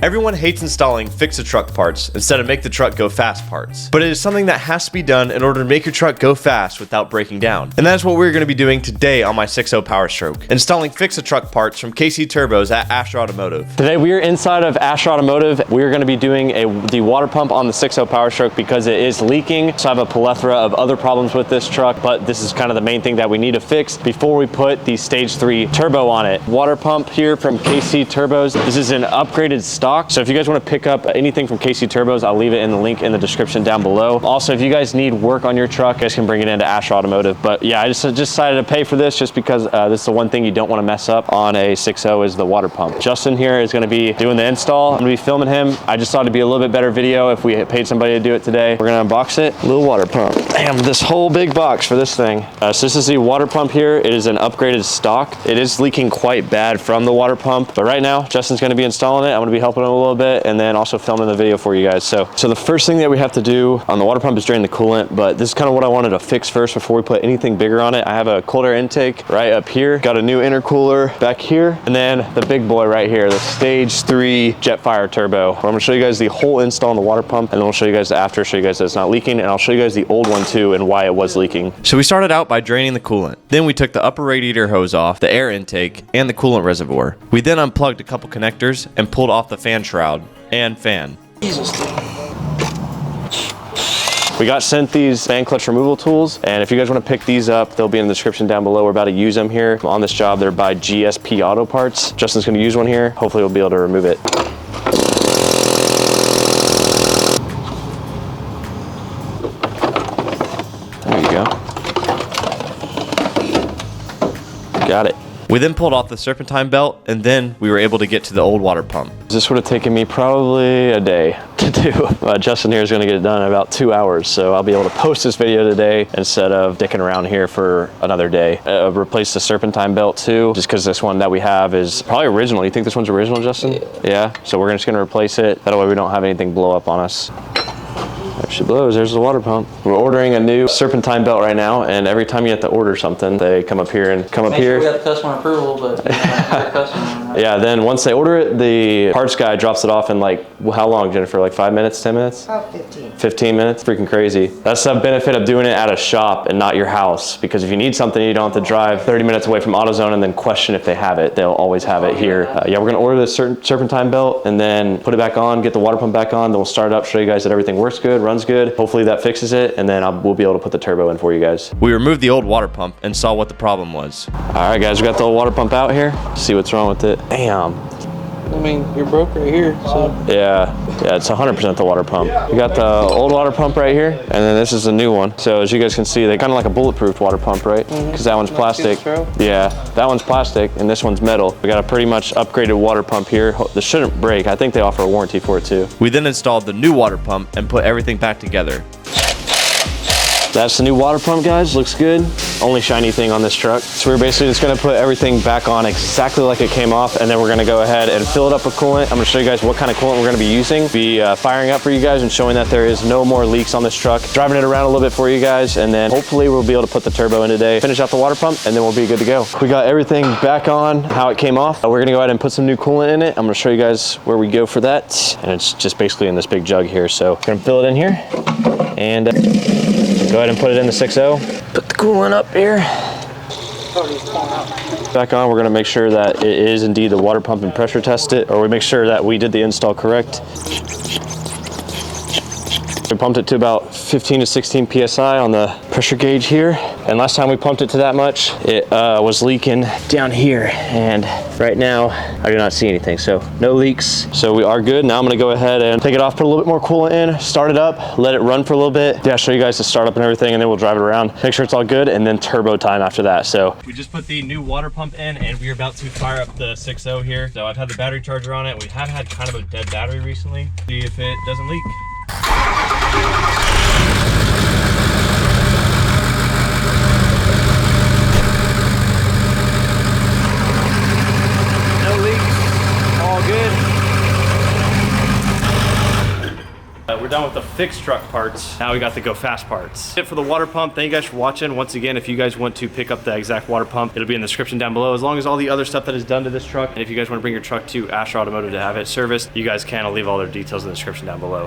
Everyone hates installing fix-a-truck parts instead of make the truck go fast parts. But it is something that has to be done in order to make your truck go fast without breaking down. And that is what we're going to be doing today on my 6.0 Powerstroke. Installing fix-a-truck parts from KC Turbos at Asher Automotive. Today we are inside of Asher Automotive. We are going to be doing the water pump on the 6.0 Powerstroke because it is leaking. So I have a plethora of other problems with this truck, but this is kind of the main thing that we need to fix before we put the stage 3 turbo on it. Water pump here from KC Turbos. This is an upgraded stock. So if you guys want to pick up anything from KC Turbos, I'll leave it in the link in the description down below. Also, if you guys need work on your truck, you guys can bring it into Asher Automotive. But yeah, I just decided to pay for this just because this is the one thing you don't want to mess up on a 6.0 is the water pump. Justin here is going to be doing the install. I'm going to be filming him. I just thought it'd be a little bit better video if we paid somebody to do it today. We're going to unbox it. Little water pump. Damn, this whole big box for this thing. So this is the water pump here. It is an upgraded stock. It is leaking quite bad from the water pump. But right now, Justin's going to be installing it. I'm going to be helping him a little bit and then also filming the video for you guys. So the first thing that we have to do on the water pump is drain the coolant, but this is kind of what I wanted to fix first before we put anything bigger on it. I have a cold air intake right up here, got a new intercooler back here, and then the big boy right here, the stage 3 Jetfire turbo. I'm going to show you guys the whole install on the water pump, and then I'll show you guys the after, show you guys that it's not leaking, and I'll show you guys the old one too and why it was leaking. So we started out by draining the coolant. Then we took the upper radiator hose off, the air intake, and the coolant reservoir. We then unplugged a couple connectors and pulled off the fan shroud and fan. We got sent these fan clutch removal tools, and if you guys want to pick these up, they'll be in the description down below. We're about to use them here on this job. They're by GSP Auto Parts. Justin's going to use one here. Hopefully we'll be able to remove it. There you go. Got it. We then pulled off the serpentine belt, and then we were able to get to the old water pump. This would have taken me probably a day to do. Justin here is going to get it done in about 2 hours, so I'll be able to post this video today instead of dicking around here for another day. Replace the serpentine belt too, just because this one that we have is probably original. You think this one's original, Justin? Yeah. So we're just going to replace it. That way we don't have anything blow up on us. There she blows, there's the water pump. We're ordering a new serpentine belt right now, and every time you have to order something, they come up here and come up here. We got the customer approval, but yeah, then once they order it, the parts guy drops it off in like, how long, Jennifer? Like 5 minutes, 10 minutes? About 15. 15 minutes? Freaking crazy. That's the benefit of doing it at a shop and not your house, because if you need something, you don't have to drive 30 minutes away from AutoZone and then question if they have it. They'll always have it here. Yeah, we're gonna order this serpentine belt and then put it back on, get the water pump back on, then we'll start it up, show you guys that everything works good, runs good. Hopefully that fixes it, and then we'll be able to put the turbo in for you guys. We removed the old water pump and saw what the problem was. All right, guys, we got the old water pump out here. See what's wrong with it. Damn. I mean, you're broke right here, so. Yeah, it's 100% the water pump. We got the old water pump right here, and then this is the new one. So as you guys can see, they're kind of like a bulletproof water pump, right? Because that one's plastic. Yeah, that one's plastic, and this one's metal. We got a pretty much upgraded water pump here. This shouldn't break. I think they offer a warranty for it too. We then installed the new water pump and put everything back together. That's the new water pump, guys. Looks good. Only shiny thing on this truck. So we're basically just gonna put everything back on exactly like it came off, and then we're gonna go ahead and fill it up with coolant. I'm gonna show you guys what kind of coolant we're gonna be using. Be firing up for you guys and showing that there is no more leaks on this truck. Driving it around a little bit for you guys, and then hopefully we'll be able to put the turbo in today, finish out the water pump, and then we'll be good to go. We got everything back on how it came off. We're gonna go ahead and put some new coolant in it. I'm gonna show you guys where we go for that. And it's just basically in this big jug here. So we're gonna fill it in here, and go ahead and put it in the 6.0. Put the coolant up here. Back on, we're gonna make sure that it is indeed the water pump and pressure test it, or we make sure that we did the install correct. We pumped it to about 15 to 16 PSI on the pressure gauge here. And last time we pumped it to that much, it was leaking down here. And right now, I do not see anything, so no leaks. So we are good. Now I'm gonna go ahead and take it off, put a little bit more coolant in, start it up, let it run for a little bit. Yeah, I'll show you guys the startup and everything, and then we'll drive it around, make sure it's all good, and then turbo time after that. So we just put the new water pump in, and we're about to fire up the 6.0 here. So I've had the battery charger on it. We have had kind of a dead battery recently. See if it doesn't leak. we're done with the fixed truck parts. Now we got the go fast parts. That's it for the water pump. Thank you guys for watching. Once again, if you guys want to pick up the exact water pump, it'll be in the description down below, as long as all the other stuff that is done to this truck. And if you guys want to bring your truck to Asher Automotive to have it serviced, you guys can. I'll leave all their details in the description down below.